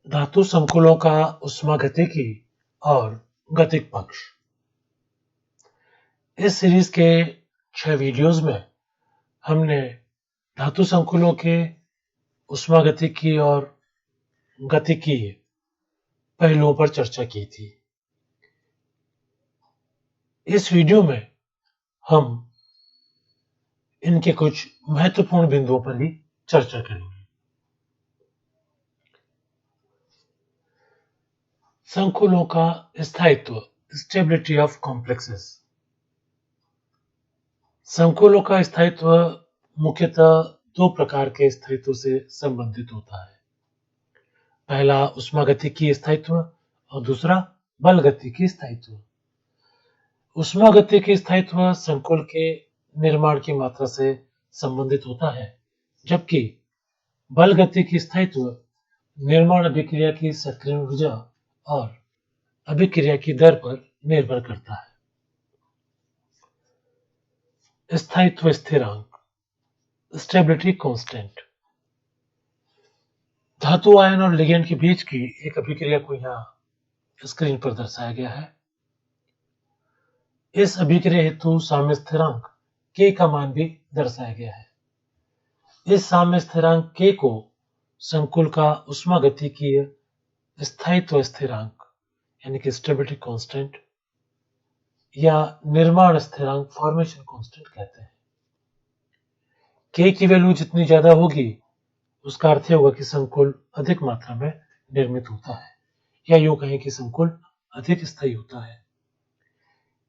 धातु संकुलों का उष्मागतिकी और गतिक पक्ष। इस सीरीज के 6 वीडियोज में हमने धातु संकुलों के उष्मागतिकी और गतिकी पहलुओं पर चर्चा की थी। इस वीडियो में हम इनके कुछ महत्वपूर्ण बिंदुओं पर ही चर्चा करेंगे। संकुलों का स्थायित्व, स्टेबिलिटी ऑफ कॉम्प्लेक्सेस। संकुलों का स्थायित्व मुख्यतः दो प्रकार के स्थायित्व से संबंधित होता है। पहला उष्मागतिकी स्थायित्व और दूसरा बलगतिकी स्थायित्व। उष्मागतिकी स्थायित्व संकुल के निर्माण की मात्रा से संबंधित होता है, जबकि बलगतिकी स्थायित्व निर्माण अभिक्रिया की सक्रिय ऊर्जा और अभिक्रिया की दर पर निर्भर करता है। स्थायित्व स्थिरांक, स्टेबिलिटी कांस्टेंट। धातु आयन और लिगेंड के बीच की एक अभिक्रिया को यहाँ स्क्रीन पर दर्शाया गया है। इस अभिक्रिया हेतु साम्य स्थिरांक k का मान भी दर्शाया गया है। इस साम्य स्थिरांक k को संकुल का उष्मागतिकीय स्थायित्व स्थिरांक यानी कि स्टेबिलिटी कांस्टेंट या निर्माण स्थिरांक फॉर्मेशन कांस्टेंट कहते हैं। k की वैल्यू जितनी ज्यादा होगी उसका अर्थ होगा कि संकुल अधिक मात्रा में निर्मित होता है, या यूं कहें कि संकुल अधिक स्थायी होता है।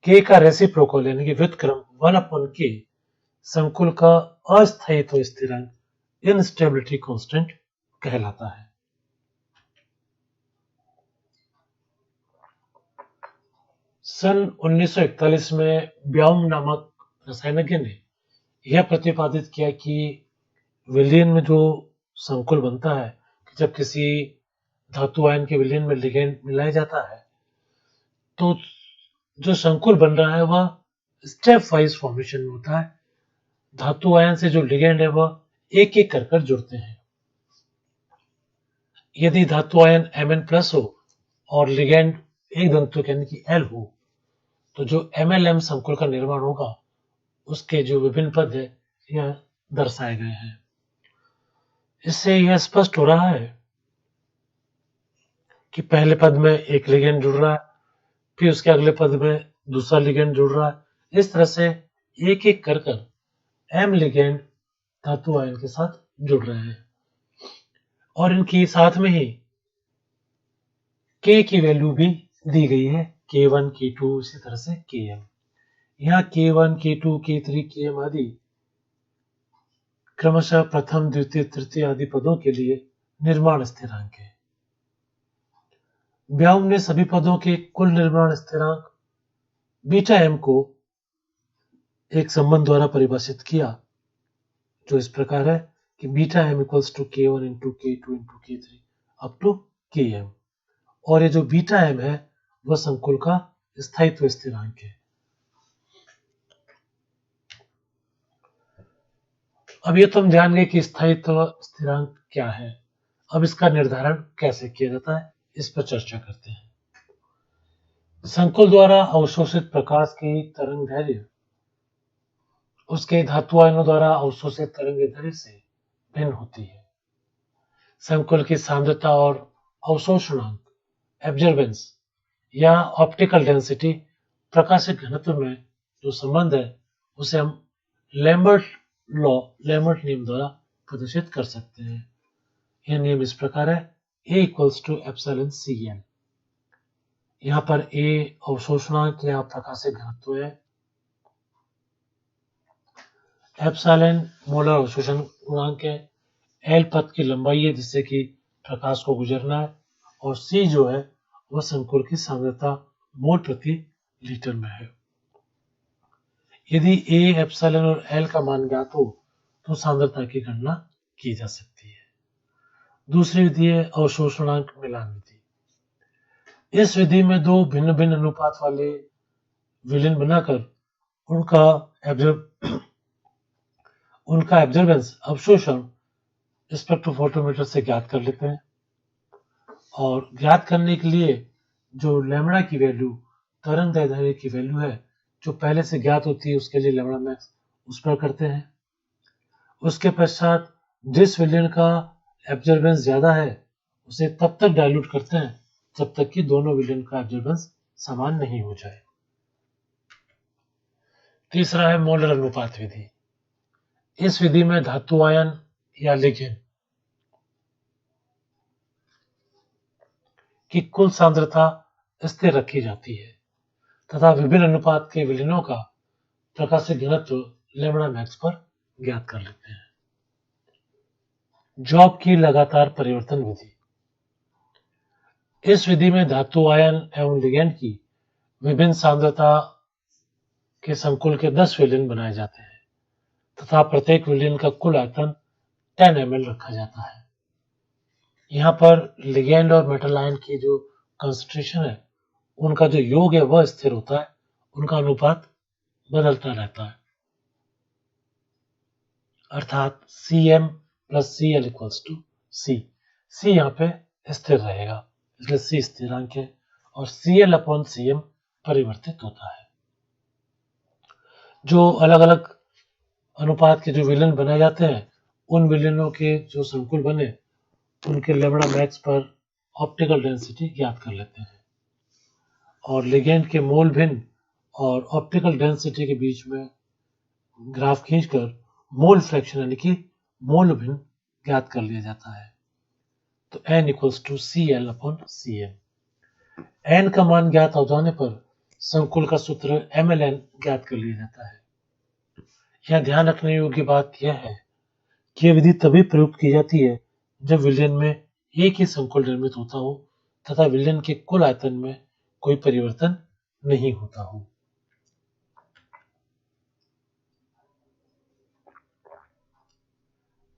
k का रेसिप्रोकल यानी कि व्युत्क्रम 1/k संकुल का अस्थायित्व स्थिरांक इनस्टेबिलिटी कांस्टेंट कहलाता है। सन 1941 में ब्याउम नामक रसायनज्ञ ने यह प्रतिपादित किया कि विलयन में जो संकुल बनता है कि जब किसी धातु आयन के विलयन में लिगेंड मिलाया जाता है तो जो संकुल बन रहा है वह स्टेप वाइज फॉर्मेशन में होता है। धातु आयन से जो लिगेंड है वह एक एक कर जुड़ते हैं। यदि धातु आयन Mn+ हो और लिगेंड एक दंतुक यानी कि L हो तो जो MLM संकुल का निर्माण होगा उसके जो विभिन्न पद है यह दर्शाए गए हैं। इससे यह स्पष्ट हो रहा है कि पहले पद में एक लिगेंड जुड़ रहा है, फिर उसके अगले पद में दूसरा लिगेंड जुड़ रहा है। इस तरह से एक एक कर M लिगेंड धातु आयन के साथ जुड़ रहे हैं और इनकी साथ में ही K की वैल्यू भी दी गई है, K1, K2 इसी तरह से Km। यहाँ K1, K2, K3, Km आदि क्रमशः प्रथम, द्वितीय, तृतीय आदि पदों के लिए निर्माण स्थिरांक है। ब्याउम ने सभी पदों के कुल निर्माण स्थिरांक बीटा m को एक संबंध द्वारा परिभाषित किया जो इस प्रकार है कि beta m equals to K1 into K2 into K3 up to Km, और ये जो बीटा m है वह संकुल का स्थायित्व स्थिरांक है। अब ये तो हम जान गए कि स्थायित्व स्थिरांक क्या है। अब इसका निर्धारण कैसे किया जाता है इस पर चर्चा करते हैं। संकुल द्वारा अवशोषित प्रकाश की तरंग दैर्घ्य उसके धातु आयनों द्वारा अवशोषित तरंग दैर्घ्य से भिन्न होती है। संकुल की सांद्रता और अवशोषणांक एब्जॉर्बेंस या ऑप्टिकल डेंसिटी प्रकाशिक घनत्व में जो संबंध है उसे हम लैम्बर्ट नियम द्वारा प्रदर्शित कर सकते हैं। यह नियम इस प्रकार है, A equals to epsilon CL। यहाँ पर A अवशोषणांक या प्रकाशिक घनत्व है, एप्सिलॉन मोलर अवशोषण गुणांक है, L पथ की लंबाई है जिससे कि प्रकाश को गुजरना है, और C जो है वह संकुल की सांद्रता मोल प्रति लीटर में है। यदि A, एप्सिलॉन और L का मान ज्ञात हो तो सांद्रता की गणना की जा सकती है। दूसरी विधि है अवशोषणांक मिलान विधि। इस विधि में दो भिन्न भिन्न अनुपात वाले विलयन बनाकर उनका एब्जॉर्बेंस अवशोषण स्पेक्ट्रोफोटोमीटर से ज्ञात कर लेते हैं और ज्ञात करने के लिए जो लैम्ब्डा की वैल्यू, तरंग दैर्ध्य की वैल्यू है, जो पहले से ज्ञात होती है, उसके लिए लैम्ब्डा मैक्स उस पर करते हैं। उसके पश्चात जिस विलयन का एब्जॉर्बेंस ज्यादा है उसे तब तक डाइल्यूट करते हैं जब तक कि दोनों विलयन का एब्जॉर्बेंस समान नहीं हो जाए। तीसरा है मोलर अनुपात विधि। इस विधि में धातु आयन या लिगेंड की कुल सांद्रता स्थिर रखी जाती है तथा विभिन्न अनुपात के विलयनों का प्रकाशिक घनत्व लैम्ब्डा मैक्स पर ज्ञात कर लेते हैं। जॉब की लगातार परिवर्तन विधि। इस विधि में धातु आयन एवं लिगेंड की विभिन्न सांद्रता के संकुल के 10 विलयन बनाए जाते हैं तथा प्रत्येक विलयन का कुल आयतन 10 ml रखा जाता है। यहाँ पर लिगेंड और मेटल आयन की जो कंसंट्रेशन है, उनका जो योग है वह स्थिर होता है, उनका अनुपात बदलता रहता है, अर्थात Cm plus Cl equals to C। C यहाँ पे स्थिर रहेगा, इसलिए C स्थिरांक है और Cl अपॉन Cm परिवर्तित होता है। जो अलग अलग अनुपात के जो विलयन बनाए जाते हैं, उन विलयनों के जो संकुल बने, उनके लैम्ब्डा मैक्स पर ऑप्टिकल डेंसिटी ज्ञात कर लेते हैं और लिगेंड के मोल भिन्न और ऑप्टिकल डेंसिटी के बीच में ग्राफ खींचकर मोल फ्रैक्शन यानी कि मोल भिन्न ज्ञात कर लिया जाता है। तो n equals to Cl upon Cm। n का मान ज्ञात हो जाने पर संकुल का सूत्र mln ज्ञात कर लिया जाता है। यह ध्यान रखने योग्य बात यह है कि यह विधि तभी प्रयुक्त की जाती है जब विलयन में एक ही संकुल निर्मित होता हो तथा विलयन के कुल आयतन में कोई परिवर्तन नहीं होता हो।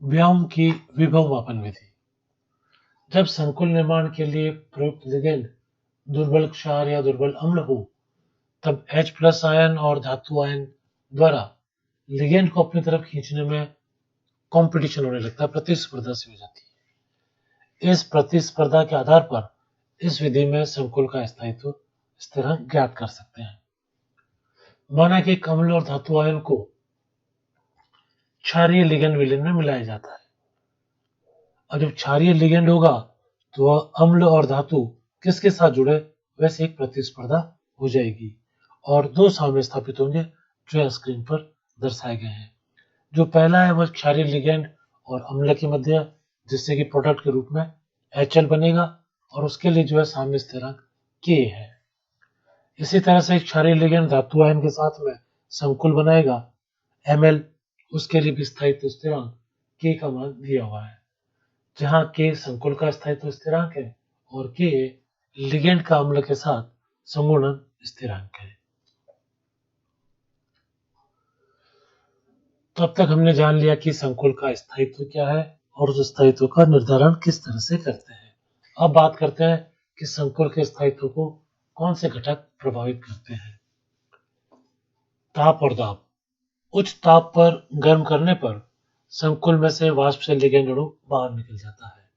व्योम की विभव मापन विधि। जब संकुल निर्माण के लिए प्रयुक्त लिगेंड दुर्बल क्षार या दुर्बल अम्ल हो, तब H प्लस आयन और धातु आयन द्वारा लिगेंड को अपनी तरफ खींचने में कंपटीशन होने लगता है, प्रतिस्पर्धा सी हो जाती है। इस प्रतिस्पर्धा के आधार पर इस विधि में संकुल का स्थायित्व स्थिरांक ज्ञात कर सकते हैं। माना कि अम्ल और धातु आयन को क्षारीय लिगेंड विलयन में मिलाया जाता है। और जब क्षारीय लिगेंड होगा तो वह अम्ल और धातु किसके साथ जुड़े, वैसे एक प्रतिस्पर्धा हो जाएगी और दो साम्य स्थापित होंगे जो यह स्क्रीन पर दर्शाए गए हैं। जो पहला है वह क्षारीय लिगेंड और अम्ल के मध्य, जिससे कि प्रोडक्ट के रूप में HL बनेगा और उसके लिए जो है साम्य स्थिरांक K है। इसी तरह से क्षारीय लिगेंड धातु आयन के साथ में संकुल बनाएगा Ml, उसके लिए भी स्थायित्व स्थिरांक K का मान दिया हुआ है, जहां K संकुल का स्थायित्व स्थिरांक है और K लिगेंड का अम्ल के साथ संघूर्णन स्थिरांक है। तो अब तक हमने जान लिया कि संकुल का स्थायित्व क्या है और उस स्थायित्व का निर्धारण किस तरह से करते हैं। अब बात करते हैं कि संकुल के स्थायित्व को कौन से घटक प्रभावित करते हैं। ताप और दाब। उच्च ताप पर गर्म करने पर संकुल में से वाष्प से लिगेंड अणु बाहर निकल जाता है।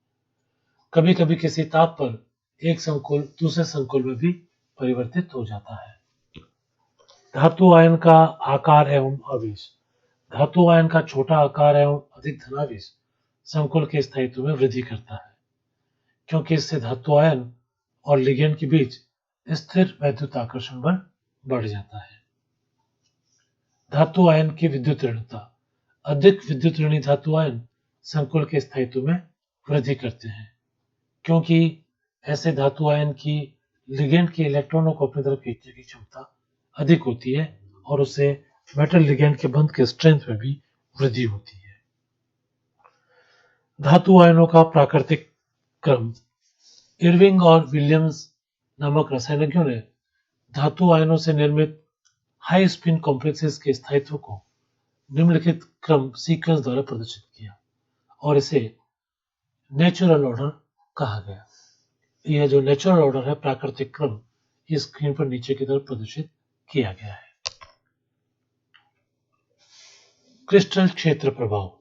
कभी कभी किसी ताप पर एक संकुल दूसरे संकुल में भी परिवर्तित हो जाता है। धातु आयन का आकार एवं आवेश। धातु आयन का छोटा आकार एवं अधिक धनावेश संकुल के स्थायित्व में वृद्धि करता है, क्योंकि इससे धातु आयन और लिगेंड के बीच स्थिर वैद्युत आकर्षण बल बढ़ जाता है। धातु आयन की विद्युत ऋणता। अधिक विद्युत ऋणी धातु आयन संकुल के स्थायित्व में वृद्धि करते हैं, क्योंकि ऐसे धातु आयन की लिगेंड के इलेक्ट्रॉनों को अपनी तरफ खींचने की क्षमता अधिक होती है और उससे मेटल लिगेंड के बंध के स्ट्रेंथ में भी वृद्धि होती है। धातु आयनों का प्राकृतिक क्रम। इरविंग और विलियम्स नामक रसायनज्ञों ने धातु आयनों से निर्मित हाई स्पिन कॉम्प्लेक्सेस के स्थायित्व को निम्नलिखित क्रम सीक्वेंस द्वारा प्रदर्शित किया और इसे नेचुरल ऑर्डर कहा गया। यह जो नेचुरल ऑर्डर है, प्राकृतिक क्रम, इस स्क्रीन पर नीचे की तरफ प्रदर्शित किया गया है। क्रिस्टल क्षेत्र प्रभाव।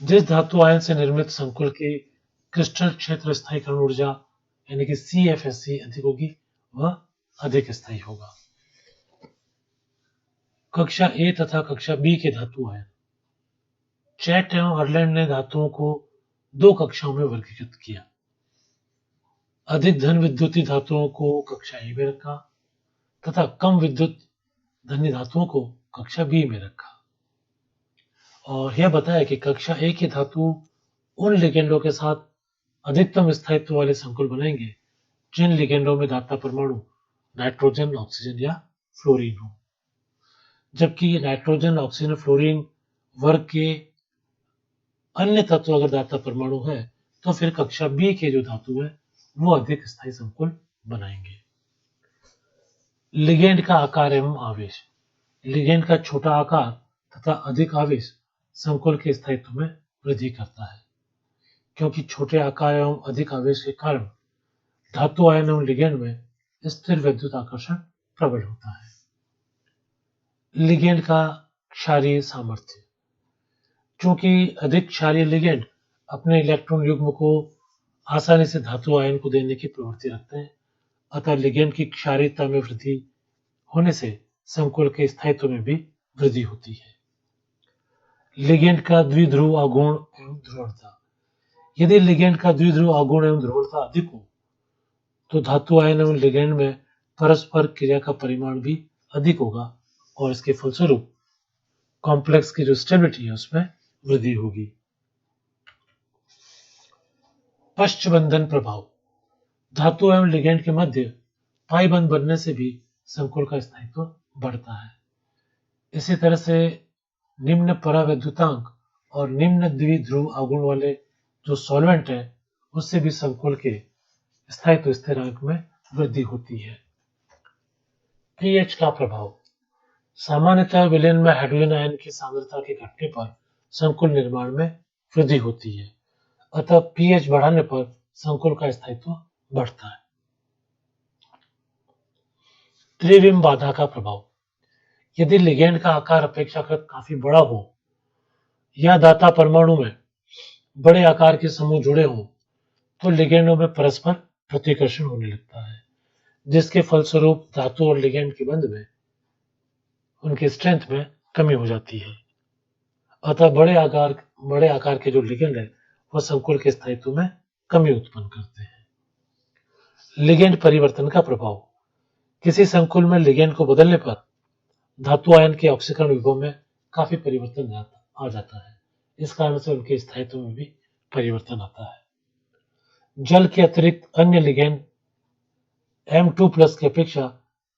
जिस धातु आयन से निर्मित संकुल की क्रिस्टल क्षेत्र स्थायीकरण ऊर्जा यानी कि CFSE अधिक होगी, वह अधिक स्थायी होगा। कक्षा ए तथा कक्षा बी के धातु आयन। चैट एवं हर्लैंड ने धातुओं को 2 कक्षाओं में वर्गीकृत किया। अधिक धन विद्युतीय धातुओं को कक्षा ए में रखा तथा कम विद्युत धनी धातुओं को कक्षा बी में रखा, और यह बताया कि कक्षा ए के धातु उन लिगेंडों के साथ अधिकतम स्थायित्व वाले संकुल बनाएंगे जिन लिगेंडों में दाता परमाणु नाइट्रोजन, ऑक्सीजन या फ्लोरीन हो, जबकि नाइट्रोजन, ऑक्सीजन, फ्लोरीन वर्ग के अन्य तत्व अगर दाता परमाणु है तो फिर कक्षा बी के जो धातु है वो अधिक स्थायी संकुल बनाएंगे। लिगेंड का आकार एवं आवेश। लिगेंड का छोटा आकार तथा अधिक आवेश संकुल के स्थायित्व में वृद्धि करता है, क्योंकि छोटे आकार एवं अधिक आवेश के कारण धातु आयन एवं लिगेंड में स्थिर विद्युत आकर्षण प्रबल होता है। लिगेंड का क्षारीय सामर्थ्य। चूंकि अधिक क्षारीय लिगेंड अपने इलेक्ट्रॉन युग्म को आसानी से धातु आयन को देने की प्रवृत्ति रखते हैं, अतः लिगेंड की क्षारीयता में वृद्धि होने से संकुल के स्थायित्व में भी वृद्धि होती है। लिगेंड का द्विध्रुव आघूर्ण एवं ध्रुवणता। यदि लिगेंड का द्विध्रुव आघूर्ण एवं ध्रुवणता अधिक हो तो धातु आयन एवं लिगेंड में परस्पर क्रिया का परिमाण भी अधिक होगा और इसके फलस्वरूप कॉम्प्लेक्स की जो स्टेबिलिटी है उसमें वृद्धि होगी। पश्चबंधन प्रभाव। धातु एवं लिगेंड के मध्य पाई बंध बनने से भी संकुल का स्थायित्व बढ़ता है। इसी तरह से निम्न परावैद्युतांक और निम्न द्विध्रुव आघूर्ण वाले जो सॉल्वेंट है उससे भी संकुल के स्थायित्व स्थिरांक में वृद्धि होती है। पीएच का प्रभाव। सामान्यतः विलयन में हाइड्रोजन आयन की सांद्रता के घटने पर संकुल निर्माण में वृद्धि होती है, अतः पीएच बढ़ाने पर संकुल का स्थायित्व बढ़ता है। त्रिविम बाधा का प्रभाव। यदि लिगेंड का आकार अपेक्षाकृत काफी बड़ा हो या दाता परमाणु में बड़े आकार के समूह जुड़े हों तो लिगेंडों में परस्पर प्रतिकर्षण होने लगता है, जिसके फलस्वरूप धातु और लिगेंड के बंध में उनकी स्ट्रेंथ में कमी हो जाती है। अतः बड़े आकार के जो लिगेंड है वह संकुल के स्थायित्व में कमी उत्पन्न करते हैं। लिगेंड परिवर्तन का प्रभाव। किसी संकुल में लिगेंड को बदलने पर धातु आयन के ऑक्सीकरण विभव में काफी परिवर्तन आ जाता है। इस कारण से उनके स्थायित्व में भी परिवर्तन आता है। जल के अतिरिक्त अन्य लिगेंड M2+ की अपेक्षा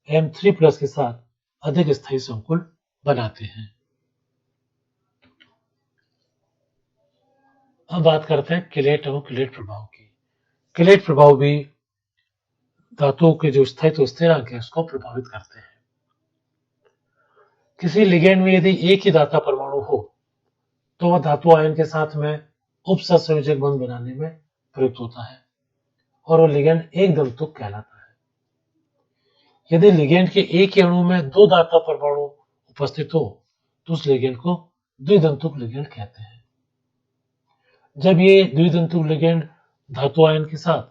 M3+ के साथ अधिक स्थायी संकुल बनाते हैं। अब बात करते हैं किलेट एवं किलेट प्रभाव की। किलेट प्रभाव भी धातुओं के जो स्थायित्व स्थिरांक है उसको प्रभावित करते हैं। किसी लिगेंड में यदि एक ही दाता परमाणु हो तो वह धातु आयन के साथ में उपसंयोजक बंध बनाने में प्रयुक्त होता है और वह लिगेंड एक दंतुक कहलाता है। यदि लिगेंड के एक ही अणु में 2 दाता परमाणु उपस्थित हो तो उस लिगेंड को द्विदंतुक लिगेंड कहते हैं। जब ये द्विदंतुक लिगेंड धातु आयन के साथ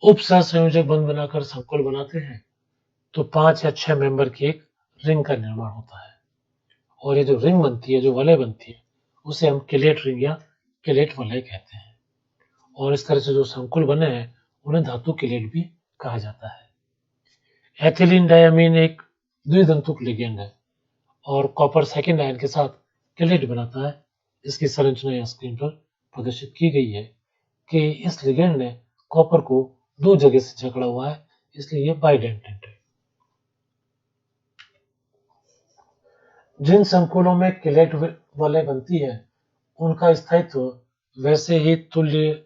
उपसंयोजक बंध बनाकर संकुल बनाते हैं तो 5 या 6 मेंबर की एक रिंग का निर्माण होता है, और ये जो रिंग बनती है, जो वलय बनती है, उसे हम किलेट रिंग या किलेट वलय कहते हैं। और इस तरह से जो संकुल बने हैं उन्हें धातु किलेट भी कहा जाता है। एथिलीन डायमीन एक द्विदंतुक लिगेंड है और कॉपर सेकेंड आयन के साथ किलेट बनाता है। इसकी संरचना यहाँ स्क्रीन पर प्रदर्शित की गई है कि इस लिगेंड ने कॉपर को 2 जगह से जकड़ा हुआ है, इसलिए यह बाइडेंटेंट है। जिन संकुलों में किलेट वलय बनती है उनका स्थायित्व वैसे ही तुल्य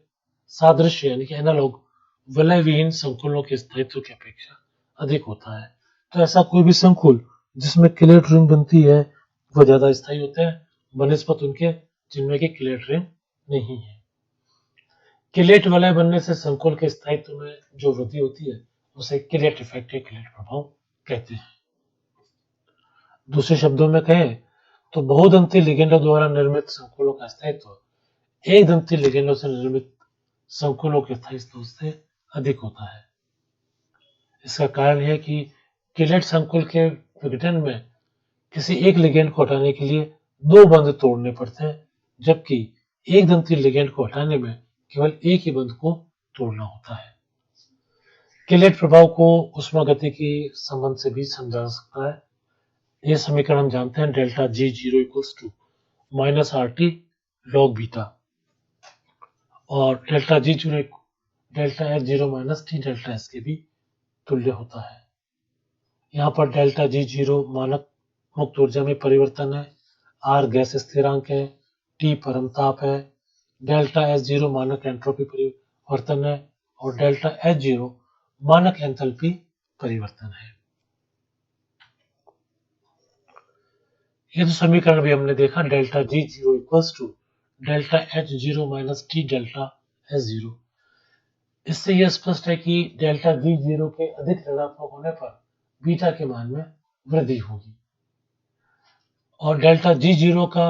सादृश्य यानी कि एनालॉग वलय विहीन संकुलों के स्थायित्व की अपेक्षा अधिक होता है। तो ऐसा कोई भी संकुल जिसमें किलेट रिंग बनती है वह ज्यादा स्थायी होते हैं बनिस्पत उनके जिनमें की किलेट रिंग नहीं है। किलेट वलय बनने से संकुल के स्थायित्व में जो वृद्धि होती है उसे किलेट इफेक्ट या किलेट प्रभाव कहते हैं। दूसरे शब्दों में कहें तो बहुदंती लिगेंडों द्वारा निर्मित संकुलों का स्थायित्व एक दंती लिगेंडों से निर्मित संकुलों के स्थायित्व से अधिक होता है। इसका कारण है कि किलेट संकुल के विघटन में किसी एक लिगेंड को हटाने के लिए दो बंध तोड़ने पड़ते हैं, जबकि एक दंती लिगेंड को हटाने में केवल एक ही बंध को तोड़ना होता है। किलेट प्रभाव को ऊष्मागतिकी संबंध से भी समझा जा सकता है। यह समीकरण हम जानते हैं, delta G zero equals to minus R T log beta, और delta G zero delta H zero minus T delta S के भी तुल्य होता है। यहाँ पर डेल्टा जी जीरो मानक मुक्त ऊर्जा में परिवर्तन है, आर गैस स्थिरांक है, टी परमताप है, डेल्टा एस जीरो मानक एंट्रोपी परिवर्तन है, और डेल्टा एच जीरो मानक एंथैल्पी परिवर्तन है। ये तो समीकरण भी हमने देखा, delta G zero equals to delta H zero minus T delta S zero. इससे यह स्पष्ट है कि डेल्टा जी जीरो के अधिक ऋणात्मक होने पर बीटा के मान में वृद्धि होगी, और डेल्टा जी जीरो का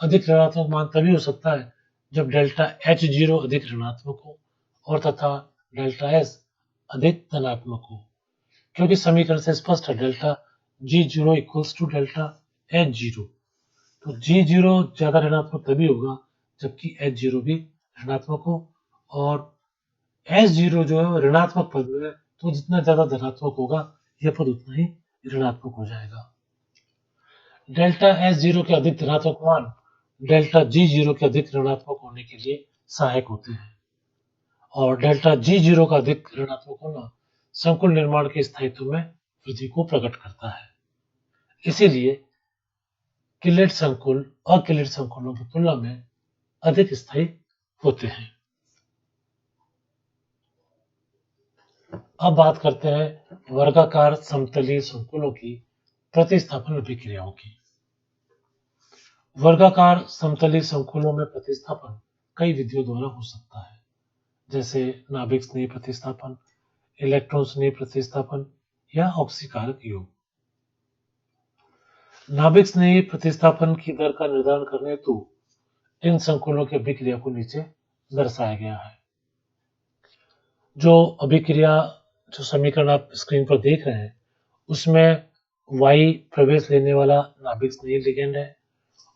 अधिक ऋणात्मक मान तभी हो सकता है जब डेल्टा एच जीरो अधिक ऋणात्मक हो और तथा डेल्टा एस अधिक धनात्मक हो, क्योंकि समीकरण से स्पष्ट है delta G zero equals to delta H zero. तो जी जीरो ज्यादा ऋणात्मक तभी होगा जबकि एच जीरो भी ऋणात्मक हो, और एच जीरो जो है ऋणात्मक पद में है, तो जितना ज्यादा धनात्मक होगा यह पद उतना ही ऋणात्मक हो जाएगा। डेल्टा एस जीरो के अधिक धनात्मक मान डेल्टा जी जीरो के अधिक ऋणात्मक होने के लिए सहायक होते हैं, और डेल्टा जी जीरो का अधिक ऋणात्मक होना संकुल निर्माण के स्थायित्व में वृद्धि को प्रकट करता है। इसीलिए किलेट संकुल अकिलेट संकुलों की तुलना में अधिक स्थायी होते हैं। अब बात करते हैं वर्गाकार समतलीय संकुलों की प्रतिस्थापन अभिक्रियाओं की। वर्गाकार समतलीय संकुलों में प्रतिस्थापन कई विधियों द्वारा हो सकता है, जैसे नाभिक स्नेही प्रतिस्थापन, इलेक्ट्रॉन स्नेही प्रतिस्थापन या ऑक्सीकारक योग। नाभिक स्नेही प्रतिस्थापन की दर का निर्धारण करने हेतु इन संकुलों की अभिक्रिया को नीचे दर्शाया गया है। जो अभिक्रिया जो समीकरण आप स्क्रीन पर देख रहे हैं उसमें Y प्रवेश लेने वाला नाभिक स्नेही लिगेंड है,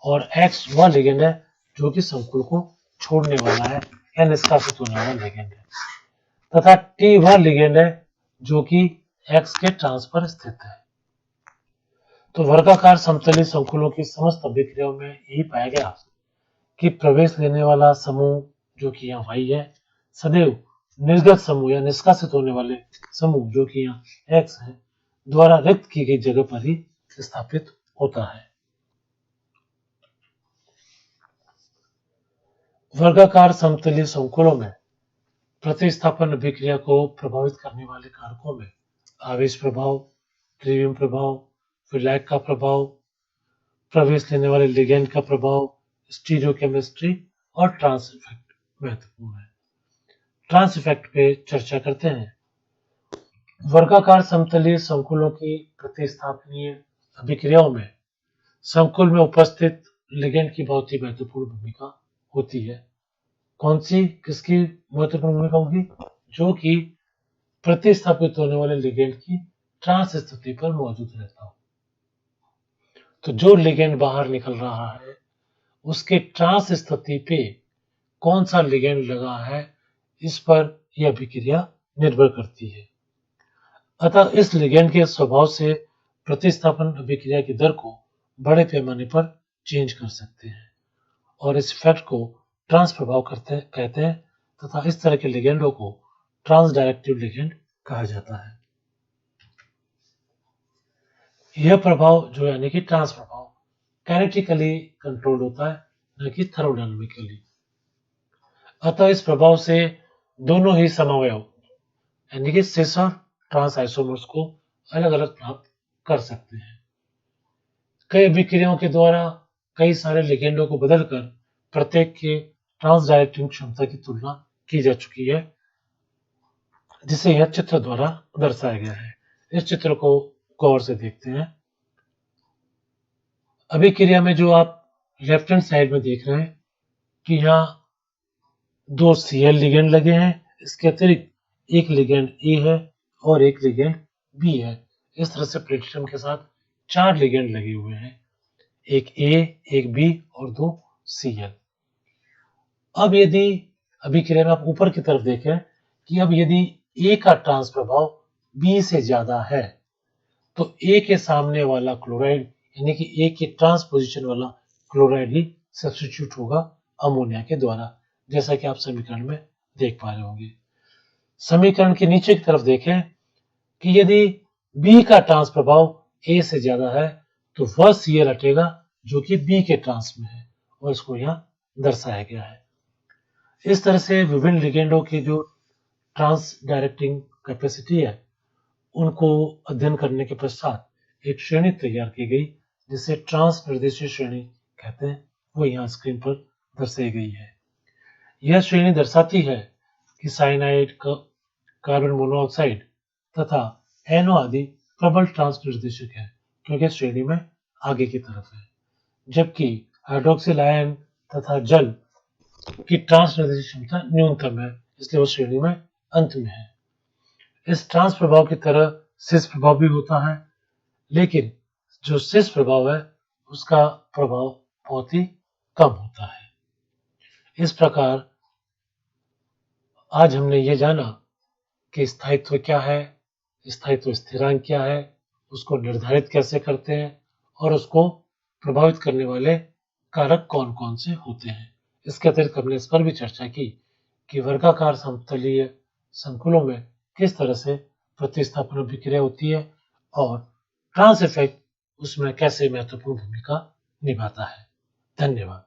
और X वह लिगेंड है जो कि संकुल को छोड़ने वाला है या निष्कासित होने वाला लिगेंड है, तथा T वह लिगेंड है जो कि X के ट्रांस पर स्थित है। तो वर्गाकार समतलीय संकुलों की समस्त अभिक्रियाओं में यही पाया गया कि प्रवेश लेने वाला समूह जो कि यहाँ Y है सदैव निर्गत समूह या निष्कासित होने वाले समूह जो कि यहाँ X है द्वारा रिक्त की गई जगह पर ही स्थापित होता है। वर्गाकार समतलीय संकुलों में प्रतिस्थापन अभिक्रिया को प्रभावित करने वाले कारकों में आवेश प्रभाव, त्रिविम प्रभाव, विलायक का प्रभाव, प्रवेश लेने वाले लिगेंड का प्रभाव, स्टीरियोकेमिस्ट्री और ट्रांस इफेक्ट महत्वपूर्ण है। ट्रांस इफेक्ट पे चर्चा करते हैं। वर्गाकार समतलीय संकुलों की प्रतिस्थापनीय अभिक्रियाओं में संकुल में उपस्थित लिगेंड की बहुत ही महत्वपूर्ण भूमिका होती है। कौन सी, किसकी महत्वपूर्ण भूमिका होगी? जो कि प्रतिस्थापित होने वाले लिगेंड की ट्रांस स्थिति पर मौजूद रहता हो। तो जो लिगेंड बाहर निकल रहा है उसके ट्रांस स्थिति पे कौन सा लिगेंड लगा है इस पर यह अभिक्रिया निर्भर करती है। अतः इस लिगेंड के स्वभाव से प्रतिस्थापन अभिक्रिया की दर को बड़े पैमाने पर चेंज कर सकते हैं, और इस इफेक्ट को ट्रांस प्रभाव कहते हैं, तथा इस तरह के लिगेंडों को ट्रांस डायरेक्टिव लिगेंड कहा जाता है। यह प्रभाव जो यानी कि ट्रांस प्रभाव काइनेटिकली कंट्रोल होता है, न कि थर्मोडायनामिकली। अतः इस प्रभाव से दोनों ही समअवयव यानी कि सिस और ट्रांस आइसोमर्स को अलग अलग प्राप्त कर सकते हैं। कई अभिक्रियाओं के द्वारा कई सारे लिगेंडों को बदलकर प्रत्येक के ट्रांस डायरेक्टिंग क्षमता की तुलना की जा चुकी है, जिसे यह चित्र द्वारा दर्शाया गया है। इस चित्र को गौर से देखते हैं। अभिक्रिया में जो आप लेफ्ट हैंड साइड में देख रहे हैं कि यहाँ 2 Cl लिगेंड लगे हैं। इसके अतिरिक्त एक लिगेंड ए है और एक लिगेंड बी है। इस तरह से प्लेटिनम के साथ 4 लिगेंड लगे हुए हैं, एक ए, एक बी और 2 Cl। अब यदि अभी के लिए आप ऊपर की तरफ देखें कि अब यदि ए का ट्रांस प्रभाव बी से ज्यादा है तो ए के सामने वाला क्लोराइड यानी कि ए की ट्रांस पोजीशन वाला क्लोराइड ही सब्स्टिट्यूट होगा अमोनिया के द्वारा, जैसा कि आप समीकरण में देख पा रहे होंगे। समीकरण के नीचे की तरफ देखें कि यदि बी का ट्रांस प्रभाव ए से ज्यादा है तो वह Cl हटेगा जो कि बी के ट्रांस में है और इसको यहां दर्शाया गया है। इस तरह से विभिन्न लिगेंडों की जो ट्रांस डायरेक्टिंग कैपेसिटी है उनको अध्ययन करने के पश्चात एक श्रेणी तैयार की गई जिसे ट्रांस निर्देशित श्रेणी कहते हैं, वो यहाँ स्क्रीन पर दर्शाई गई है। यह श्रेणी दर्शाती है कि साइनाइड, कार्बन मोनोऑक्साइड तथा NO आदि प्रबल ट्रांस निर्देशक है क्योंकि श्रेणी में आगे की तरफ है, जबकि हाइड्रोक्सिल आयन तथा जल की ट्रांस निर्देशित क्षमता न्यूनतम है, इसलिए वो श्रेणी में अंत में है। इस ट्रांस प्रभाव की तरह सिस प्रभाव भी होता है, लेकिन जो सिस प्रभाव है उसका प्रभाव बहुत ही कम होता है। इस प्रकार आज हमने ये जाना कि स्थायित्व क्या है, स्थायित्व स्थिरांक क्या है, उसको निर्धारित कैसे करते हैं और उसको प्रभावित करने वाले कारक कौन कौन से होते हैं। इसके अतिरिक्त हमने इस पर भी चर्चा की कि वर्गाकार समतलीय संकुलों में किस तरह से प्रतिस्थापन अभिक्रिया होती है और ट्रांस इफेक्ट उसमें कैसे महत्वपूर्ण भूमिका निभाता है। धन्यवाद।